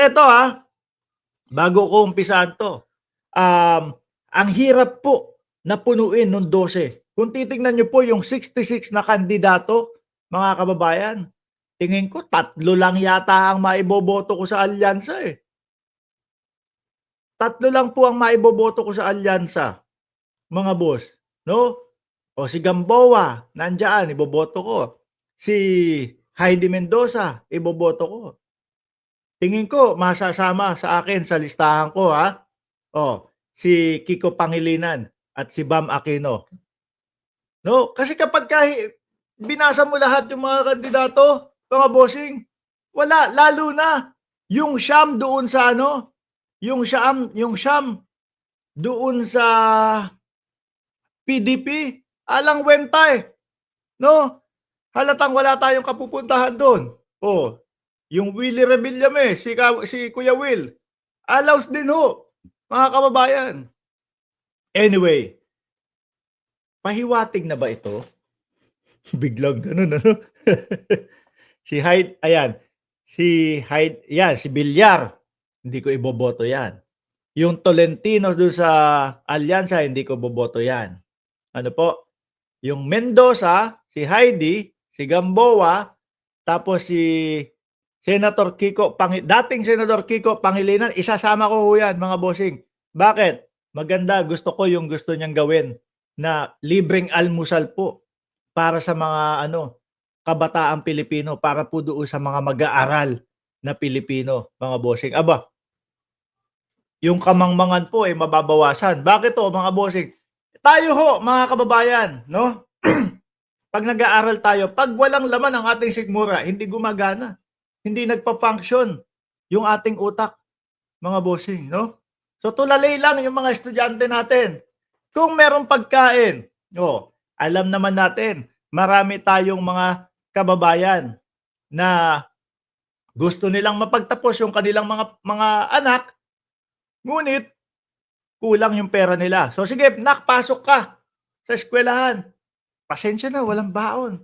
eto bago ko umpisahan 'to, ang hirap po na punuin nung 12. Kung titingnan niyo po yung 66 na kandidato, mga kababayan, tingin ko 3 lang yata ang maiboboto ko sa alyansa, eh. 3 lang po ang maiboboto ko sa alyansa, mga boss, 'no? O si Gamboa, nandiyan, iboboto ko. Si Heidi Mendoza, iboboto ko. Tingin ko masasama sa akin sa listahan ko, si Kiko Pangilinan at si Bam Aquino. No, kasi kapagka binasa mo lahat yung mga kandidato, mga bossing, wala, lalo na yung siyam doon sa yung siyam doon sa PDP, alang wenta, no? Halatang wala tayong kapupuntahan doon. Oh, yung Willie Revillame, si Kuya Will, alaws din ho, mga kababayan. Anyway, pahiwatig na ba ito? Biglang ganun, ano? Si Hyde, ayan. Si Hyde, yan, si Villar. Hindi ko iboboto yan. Yung Tolentino doon sa Alyansa, hindi ko boboto yan. Ano po? Yung Mendoza, si Heidi, si Gamboa, tapos si Senator Kiko, dating Senator Kiko Pangilinan, isasama ko yan, mga bossing. Bakit? Maganda, gusto ko yung gusto niyang gawin na libreng almusal po para sa mga kabataang Pilipino, para po doon sa mga mag-aaral na Pilipino, mga bossing. Aba, yung kamangmangan po ay mababawasan. Bakit to, mga bossing? Tayo ho, mga kababayan, no? Pag nag-aaral tayo, pag walang laman ang ating sikmura, hindi gumagana. Hindi nagpa-function yung ating utak, mga bossing, no? So tulalay lang yung mga estudyante natin. Kung merong pagkain, alam naman natin, marami tayong mga kababayan na gusto nilang mapagtapos yung kanilang mga anak, ngunit kulang yung pera nila. So sige, pasok ka sa eskwelahan. Pasensya na, walang baon.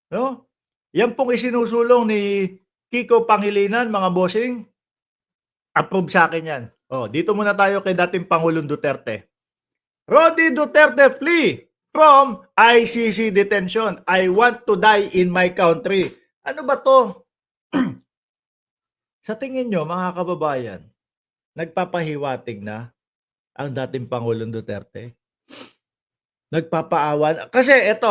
No? Yan pong isinusulong ni Kiko Pangilinan, mga bossing. Approve sa akin yan. Dito muna tayo kay dating Pangulong Duterte. Rodi Duterte flee from ICC detention. I want to die in my country. Ano ba to? Sa tingin nyo, mga kababayan, nagpapahiwatig na ang dating Pangulong Duterte? Nagpapaawan? Kasi ito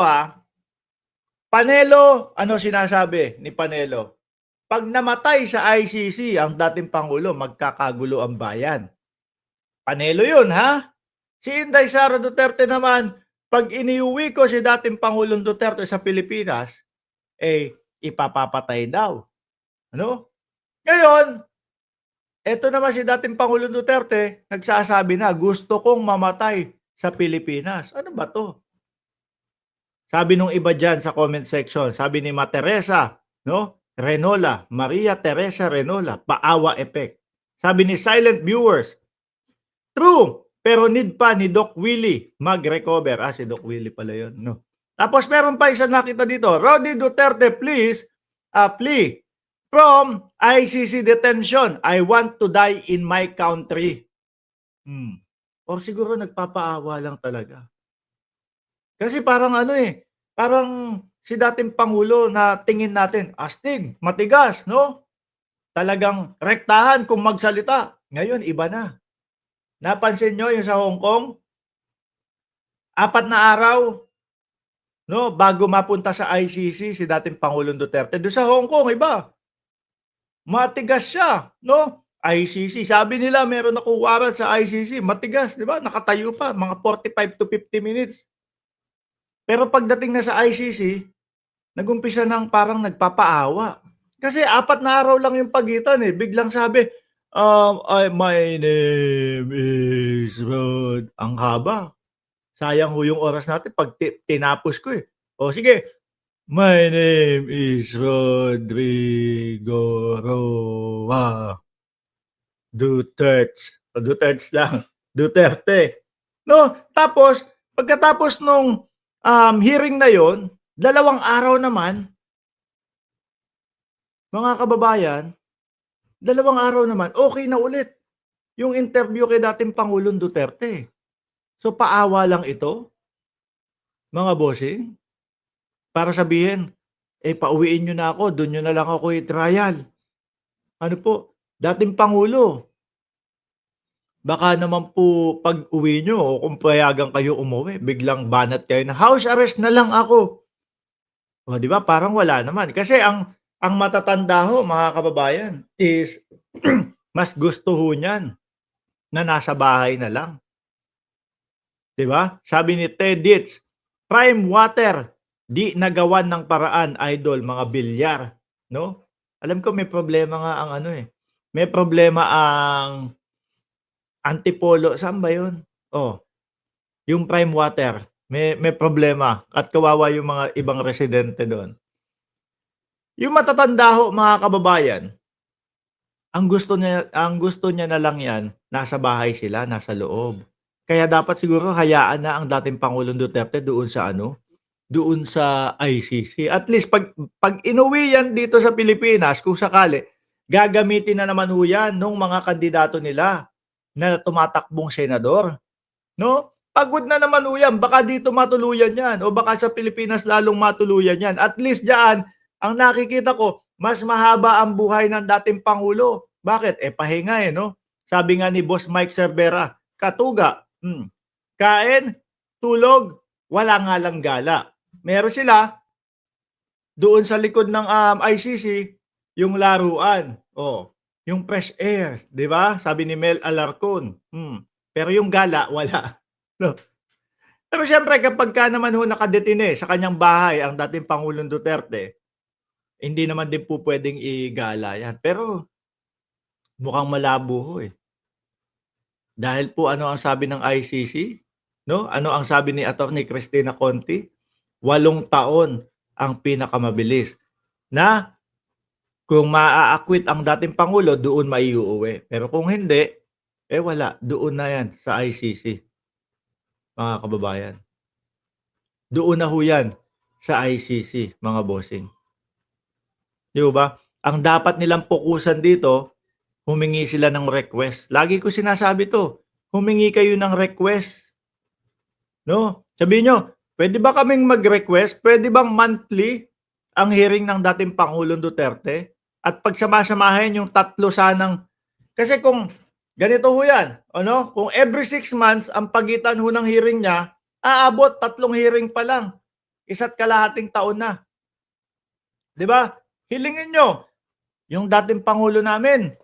Panelo, ano sinasabi ni Panelo? Pag namatay sa ICC ang dating Pangulo, magkakagulo ang bayan. Panelo yun, Si Inday Sara Duterte naman, pag iniuwi ko si dating Pangulong Duterte sa Pilipinas, ipapapatay daw. Ano? Ngayon, eto naman si dating Pangulong Duterte, nagsasabi na, gusto kong mamatay sa Pilipinas. Ano ba to? Sabi nung iba dyan sa comment section, sabi ni Teresa, Renola, Maria Teresa Renola, paawa effect. Sabi ni silent viewers, true, pero need pa ni Doc Willie mag-recover. Si Doc Willie pala yun, no? Tapos meron pa isa nakita dito, Rodi Duterte, please, plea from ICC detention. I want to die in my country. Or siguro nagpapaawa lang talaga. Kasi parang parang si dating Pangulo na tingin natin, astig, matigas, no? Talagang rektahan kung magsalita. Ngayon, iba na. Napansin nyo yung sa Hong Kong? 4 na araw, no, bago mapunta sa ICC si dating Pangulong Duterte. Doon sa Hong Kong, iba. Matigas siya, no? ICC, sabi nila meron akong warrant sa ICC, matigas, di ba? Nakatayo pa, mga 45 to 50 minutes. Pero pagdating na sa ICC, nagumpisa nang parang nagpapaawa. Kasi 4 na araw lang yung pagitan Biglang sabi, my name is Rod. Ang haba. Sayang ho yung oras natin pag tinapos ko sige. My name is Rodrigo Roa Duterte. Duterte lang. Duterte. No? Tapos, pagkatapos nung hearing na yon, 2 araw naman, mga kababayan, Dalawang araw naman, okey na ulit yung interview kay dating Pangulong Duterte. So, paawa lang ito, mga bossing, para sabihin, pauwiin niyo na ako, dun niyo na lang ako i-trial. Ano po, dating Pangulo, baka naman po pag-uwi niyo o kung payagan kayo umuwi, biglang banat kayo na, "House arrest na lang ako." Oh, 'di ba parang wala naman. Kasi ang matatanda ho, mga kababayan, is mas gusto ho niyan na nasa bahay na lang, 'di ba? Sabi ni Ted Dietz, "Prime water, di nagawan ng paraan idol mga bilyar." 'No? Alam ko may problema nga ang ano, may problema ang Antipolo, saan ba 'yun? Oh, yung Prime water, may problema at kawawa yung mga ibang residente do'n. Yung matatanda ho, mga kababayan, ang gusto niya na lang 'yan, nasa bahay sila, nasa loob. Kaya dapat siguro hayaan na ang dating Pangulong Duterte doon sa ano, doon sa ICC. At least 'pag inuwi 'yan dito sa Pilipinas kung sakali, gagamitin na naman ho 'yan nung mga kandidato nila na tumatakbong senador, 'no? Pagod na naman ho 'yan, baka dito matuluyan 'yan o baka sa Pilipinas lalong matuluyan 'yan. At least diyaan, ang nakikita ko, mas mahaba ang buhay ng dating pangulo. Bakit? Pahinga, 'no? Sabi nga ni Boss Mike Cervera, "Katuga, kain, tulog, wala nga lang gala." Meron sila doon sa likod ng, ICC, yung laruan, yung fresh air, 'di ba? Sabi ni Mel Alarcon, pero yung gala wala, 'no? Pero siyempre kapagka naman ho nakadetine sa kanyang bahay ang dating Pangulong Duterte, hindi naman din po puwedeng igala 'yan. Pero mukhang malabo ho, Dahil po ano ang sabi ng ICC, 'no? Ano ang sabi ni Attorney Cristina Conti? 8 taon ang pinakamabilis na kung maa-acquit ang dating pangulo, doon maiuuwi. Pero kung hindi, wala, doon na 'yan sa ICC, mga kababayan. Doon na ho 'yan sa ICC, mga bossing. 'Di ho ba? Ang dapat nilang pokusan dito, humingi sila ng request. Lagi ko sinasabi 'to, humingi kayo ng request, 'no? Sabihin niyo, "Puwede ba kaming mag-request? Puwede bang monthly ang hearing ng dating Pangulong Duterte at pagsama-samahin yung 3 sanang." Kasi kung ganito ho 'yan, ano, kung every 6 months ang pagitan ho ng hearing niya, aabot 3 hearing pa lang, 1.5 taon na, 'di ba? Hilingin niyo, yung dating pangulo namin,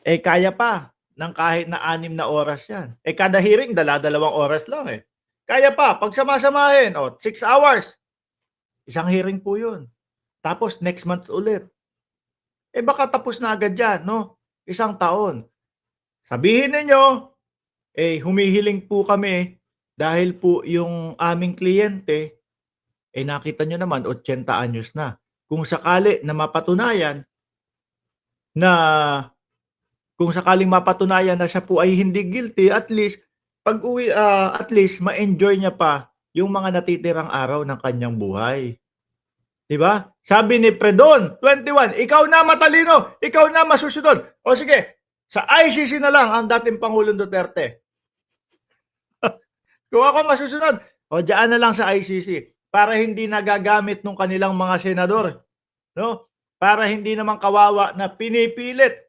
kaya pa ng kahit na 6 na oras 'yan. Kada hearing dala-dalawang oras lang, Kaya pa, pagsama-samahin, 6 hours, isang hearing po 'yun. Tapos next month ulit. Baka tapos na agad 'yan, 'no? 1 taon. Sabihin ninyo, humihiling po kami dahil po yung aming kliyente, nakita niyo naman 80 anyos na. Kung sakali na mapatunayan na kung sakaling mapatunayan na siya po ay hindi guilty, at least pag-uwi, at least ma-enjoy niya pa yung mga natitirang araw ng kanyang buhay. 'Di ba? Sabi ni Predon 21, "Ikaw na matalino, ikaw na masusunod." O sige, sa ICC na lang ang dating Pangulong Duterte. Kung ako masusunod, diyaan na lang sa ICC para hindi nagagamit nung kanilang mga senador, 'no? Para hindi naman kawawa na pinipilit,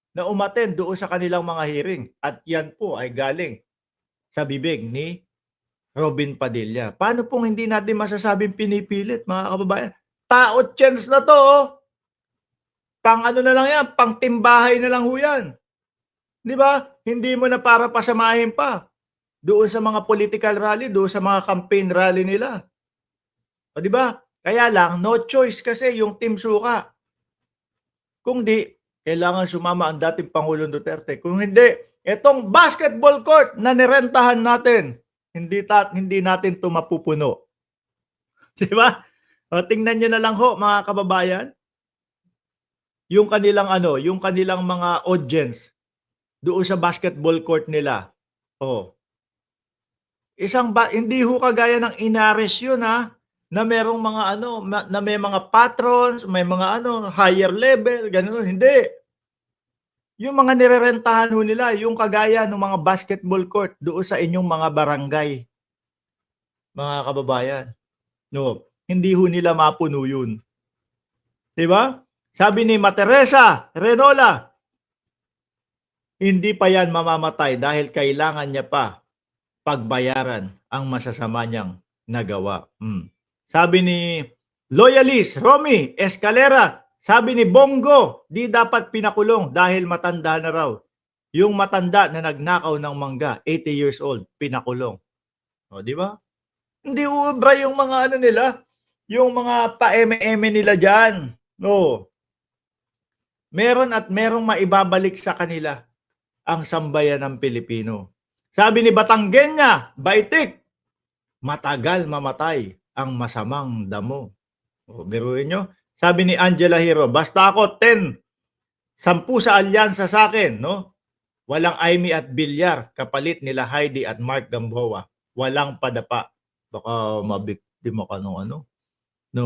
na umattend doon sa kanilang mga hearing at yan po ay galing sa bibig ni Robin Padilla. Paano pong hindi natin masasabing pinipilit, mga kababayan? Tao chance na 'to, pang ano na lang yan, pang timbahay na lang ho yan. 'Di ba? Hindi mo na para pasamahin pa doon sa mga political rally, doon sa mga campaign rally nila. O 'di ba? Kaya lang no choice kasi yung Team Suka. Kung di, kailangan sumama ang dating Pangulong Duterte. Kung hindi, etong basketball court na nirentahan natin, hindi natin 'to mapupuno. 'Di ba? O tingnan niyo na lang ho, mga kababayan, yung kanilang ano, yung kanilang mga audience doon sa basketball court nila. Hindi ho kagaya ng Inares yun, na merong mga ano, na may mga patrons, may mga ano, higher level, gano'n. Hindi. Yung mga nirerentahan ho nila, yung kagaya ng mga basketball court doon sa inyong mga barangay, mga kababayan. No, hindi ho nila mapuno yun. 'Di ba? Sabi ni Materesa Renola, hindi pa yan mamamatay dahil kailangan niya pa pagbayaran ang masasama niyang nagawa. Sabi ni Loyalist Romy Escalera, sabi ni Bongo, di dapat pinakulong dahil matanda na raw. Yung matanda na nagnakaw ng mangga, 80 years old, pinakulong. O, di ba? Hindi ubra yung mga ano nila, yung mga pa-eme-eme nila dyan. No. Meron at merong maibabalik sa kanila ang sambayan ng Pilipino. Sabi ni Batanggenya, Baitik, matagal mamatay ang masamang damo. O, biruin nyo. Sabi ni Angela Hero, basta ako 10, 10 sa alyansa sa akin, no? Walang Aimee at Bilyar, kapalit nila Heidi at Mark Gamboa. Walang padapa. Baka mabiktima ka nung ano, no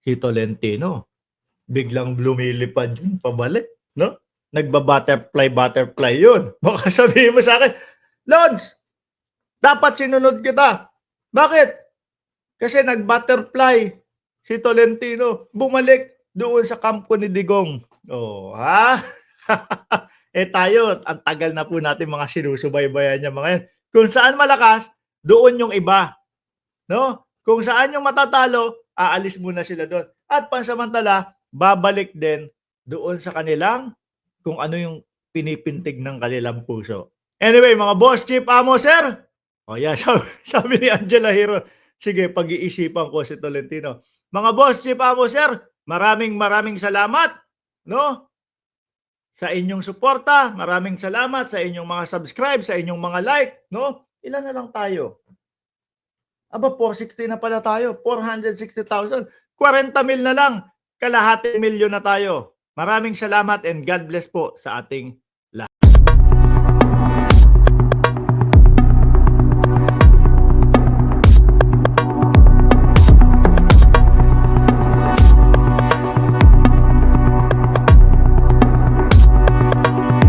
si Tolentino. Biglang lumilipad yung pabalik, no? Nagba-butterfly yun. Baka sabihin mo sa akin, Lods, dapat sinunod kita. Bakit? Kasi nag-butterfly si Tolentino. Bumalik doon sa kampo ni Digong. Oh, ha? Tayo, ang tagal na po natin mga sinusubaybayan niya mga yan. Kung saan malakas, doon yung iba. No? Kung saan yung matatalo, aalis muna sila doon. At pansamantala, babalik din doon sa kanilang kung ano yung pinipintig ng kanilang puso. Anyway, mga boss, chief, amo, sir. O yan, sabi ni Angela Hero. Sige, pag-iisipan ko si Tolentino. Mga boss, chief, amo, sir, maraming salamat. No? Sa inyong suporta, maraming salamat sa inyong mga subscribe, sa inyong mga like. No? Ilan na lang tayo? Aba, 460 na pala tayo. 460,000. 40 mil na lang. Kalahati milyon na tayo. Maraming salamat and God bless po sa ating